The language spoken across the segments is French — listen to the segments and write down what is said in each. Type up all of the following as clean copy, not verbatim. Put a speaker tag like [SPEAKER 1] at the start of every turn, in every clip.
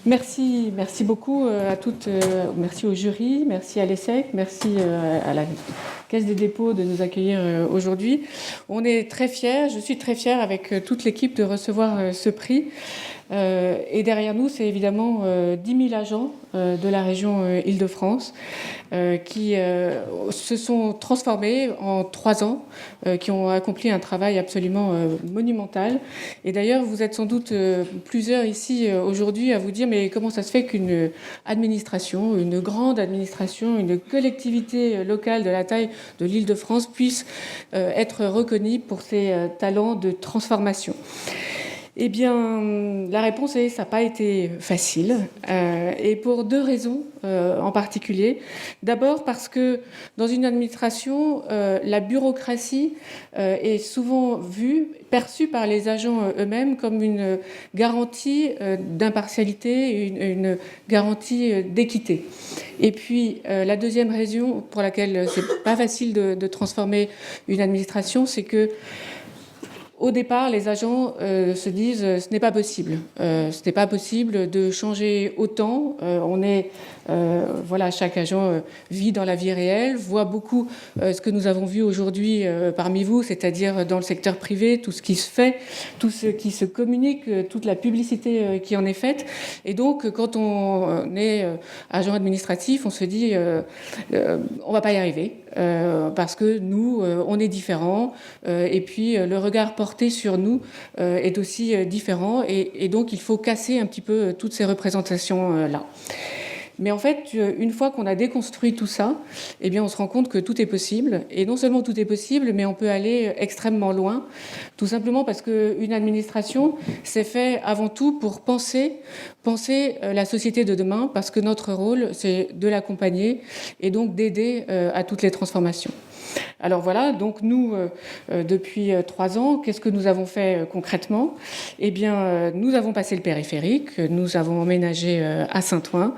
[SPEAKER 1] Merci beaucoup à toutes, merci au jury, merci à l'ESSEC, merci à la Caisse des dépôts de nous accueillir aujourd'hui. On est très fiers, je suis très fière avec toute l'équipe de recevoir ce prix. Et derrière nous, c'est évidemment 10 000 agents de la région Île-de-France qui se sont transformés en 3 ans, qui ont accompli un travail absolument monumental. Et d'ailleurs, vous êtes sans doute plusieurs ici aujourd'hui à vous dire mais comment ça se fait qu'une administration, une grande administration, une collectivité locale de la taille de l'Île-de-France puisse être reconnue pour ses talents de transformation. Eh bien, la réponse est ça n'a pas été facile, et pour 2 raisons en particulier. D'abord parce que dans une administration, la bureaucratie est souvent perçue par les agents eux-mêmes comme une garantie d'impartialité, une garantie d'équité. Et puis, la deuxième raison pour laquelle c'est pas facile de transformer une administration, c'est que au départ, les agents se disent ce n'est pas possible. Ce n'est pas possible de changer autant. Chaque agent vit dans la vie réelle, voit beaucoup ce que nous avons vu aujourd'hui parmi vous, c'est-à-dire dans le secteur privé, tout ce qui se fait, tout ce qui se communique, toute la publicité qui en est faite. Et donc, quand on est agent administratif, on se dit on va pas y arriver. Parce que nous, on est différents, et puis le regard porté sur nous est aussi différent, et donc il faut casser un petit peu toutes ces représentations-là. Mais en fait, une fois qu'on a déconstruit tout ça, eh bien, on se rend compte que tout est possible. Et non seulement tout est possible, mais on peut aller extrêmement loin, tout simplement parce qu'une administration, c'est fait avant tout pour penser la société de demain, parce que notre rôle, c'est de l'accompagner et donc d'aider à toutes les transformations. Alors voilà, donc nous, depuis 3 ans, qu'est-ce que nous avons fait concrètement ? Eh bien, nous avons passé le périphérique, nous avons emménagé à Saint-Ouen,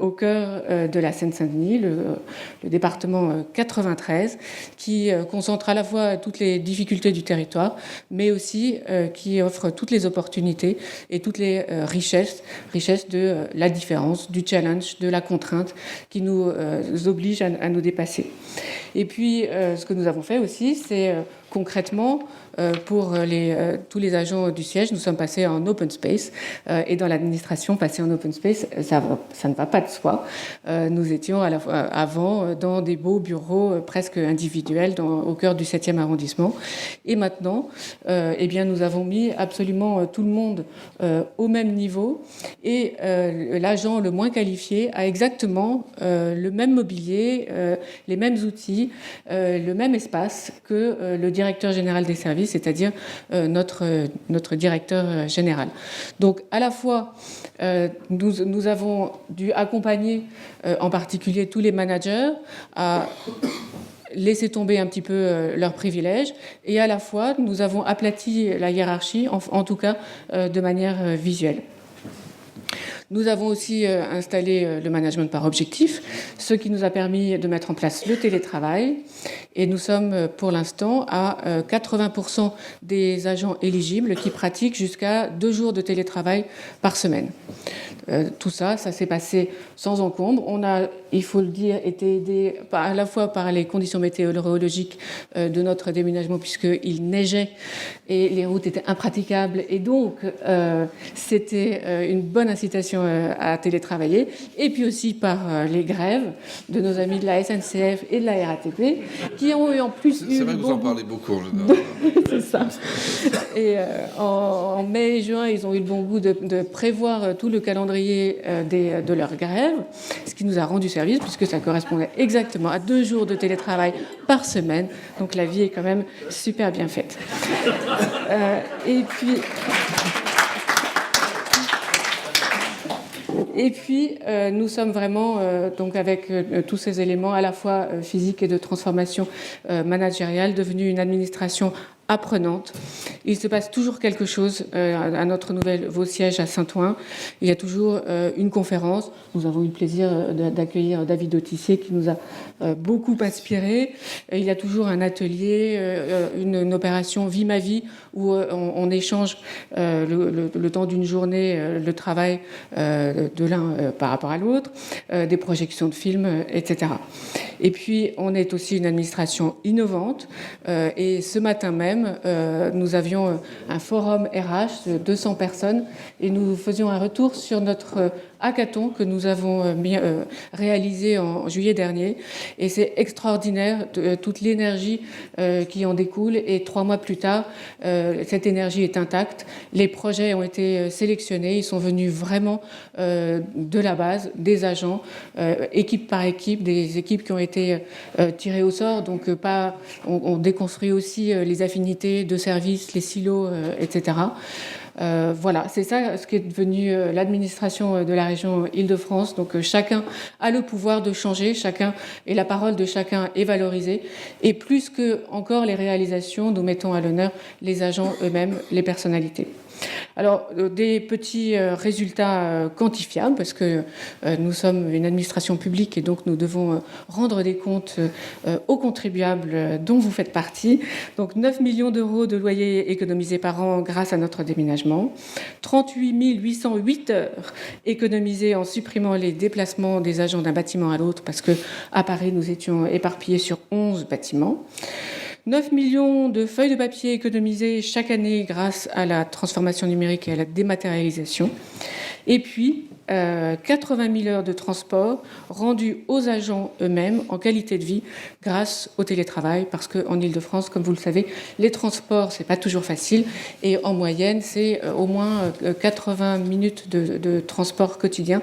[SPEAKER 1] au cœur de la Seine-Saint-Denis, le département 93, qui concentre à la fois toutes les difficultés du territoire, mais aussi qui offre toutes les opportunités et toutes les richesses de la différence, du challenge, de la contrainte qui nous oblige à nous dépasser. Et puis, ce que nous avons fait aussi, c'est concrètement, pour tous les agents du siège, nous sommes passés en open space, et dans l'administration, passer en open space, ça ne va pas de soi. Nous étions avant dans des beaux bureaux presque individuels au cœur du 7e arrondissement. Et maintenant, nous avons mis absolument tout le monde au même niveau, et l'agent le moins qualifié a exactement le même mobilier, les mêmes outils, le même espace que le directeur général des services, c'est-à-dire notre directeur général. Donc, à la fois, nous avons dû accompagner en particulier tous les managers à laisser tomber un petit peu leurs privilèges, et à la fois, nous avons aplati la hiérarchie, en tout cas de manière visuelle. Nous avons aussi installé le management par objectif, ce qui nous a permis de mettre en place le télétravail. Et nous sommes pour l'instant à 80% des agents éligibles qui pratiquent jusqu'à 2 jours de télétravail par semaine. Tout ça s'est passé sans encombre. On a, il faut le dire, été aidé à la fois par les conditions météorologiques de notre déménagement, puisqu'il neigeait et les routes étaient impraticables. Et donc, c'était une bonne incitation à télétravailler. Et puis aussi par les grèves de nos amis de la SNCF et de la RATP, qui ont eu en plus...
[SPEAKER 2] C'est vrai que vous en parlez beaucoup, en général.
[SPEAKER 1] C'est ça. Et en mai et juin, ils ont eu le bon goût de prévoir tout le calendrier de leur grève, ce qui nous a rendu service, puisque ça correspondait exactement à 2 jours de télétravail par semaine. Donc la vie est quand même super bien faite. Et puis, nous sommes vraiment, donc avec tous ces éléments, à la fois physiques et de transformation managériale, devenus une administration apprenante. Il se passe toujours quelque chose à notre nouveau siège à Saint-Ouen. Il y a toujours une conférence. Nous avons eu le plaisir d'accueillir David Autissier qui nous a beaucoup inspiré. Il y a toujours un atelier, une opération Vie ma vie où on échange le temps d'une journée, le travail de l'un par rapport à l'autre, des projections de films, etc. Et puis, on est aussi une administration innovante. Et ce matin même, nous avions un forum RH de 200 personnes et nous faisions un retour sur notre hackathon que nous avons réalisé en juillet dernier. Et c'est extraordinaire, toute l'énergie qui en découle. Et 3 mois plus tard, cette énergie est intacte. Les projets ont été sélectionnés. Ils sont venus vraiment de la base, des agents, équipe par équipe, des équipes qui ont été tirées au sort. Donc, on déconstruit aussi les affinités de services, les silos, etc. Voilà, c'est ça ce qui est devenu l'administration de la région Île-de-France. Donc chacun a le pouvoir de changer, chacun et la parole de chacun est valorisée. Et plus que encore les réalisations, nous mettons à l'honneur les agents eux-mêmes, les personnalités. Alors, des petits résultats quantifiables, parce que nous sommes une administration publique et donc nous devons rendre des comptes aux contribuables dont vous faites partie. Donc, 9 millions d'euros de loyers économisés par an grâce à notre déménagement, 38 808 heures économisées en supprimant les déplacements des agents d'un bâtiment à l'autre, parce qu'à Paris, nous étions éparpillés sur 11 bâtiments. 9 millions de feuilles de papier économisées chaque année grâce à la transformation numérique et à la dématérialisation. Et puis, 80 000 heures de transport rendues aux agents eux-mêmes en qualité de vie grâce au télétravail, parce qu'en Île-de-France, comme vous le savez, les transports, c'est pas toujours facile, et en moyenne, c'est au moins 80 minutes de transport quotidien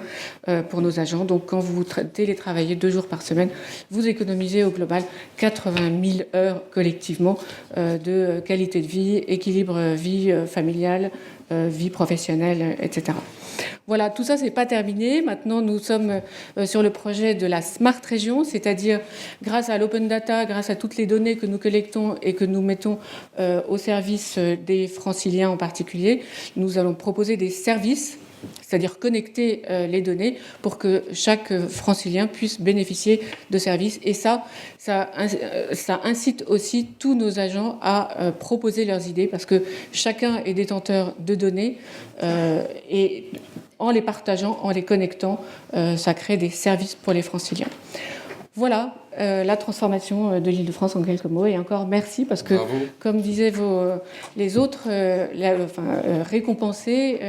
[SPEAKER 1] pour nos agents. Donc, quand vous télétravaillez 2 jours par semaine, vous économisez au global 80 000 heures collectivement de qualité de vie, équilibre vie familiale, vie professionnelle, etc. Voilà, tout ça, c'est pas terminé. Maintenant, nous sommes sur le projet de la Smart Région, c'est-à-dire grâce à l'open data, grâce à toutes les données que nous collectons et que nous mettons au service des franciliens en particulier, nous allons proposer des services, c'est-à-dire connecter les données pour que chaque francilien puisse bénéficier de services. Et ça incite aussi tous nos agents à proposer leurs idées, parce que chacun est détenteur de données et en les partageant, en les connectant, ça crée des services pour les franciliens. Voilà la transformation de l'Île-de-France en quelques mots. Et encore merci, parce que, bravo. Comme disaient les autres, récompenser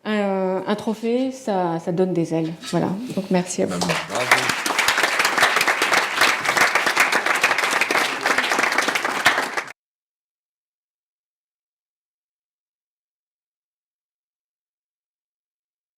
[SPEAKER 1] un trophée, ça donne des ailes. Voilà, donc merci à vous. Bravo.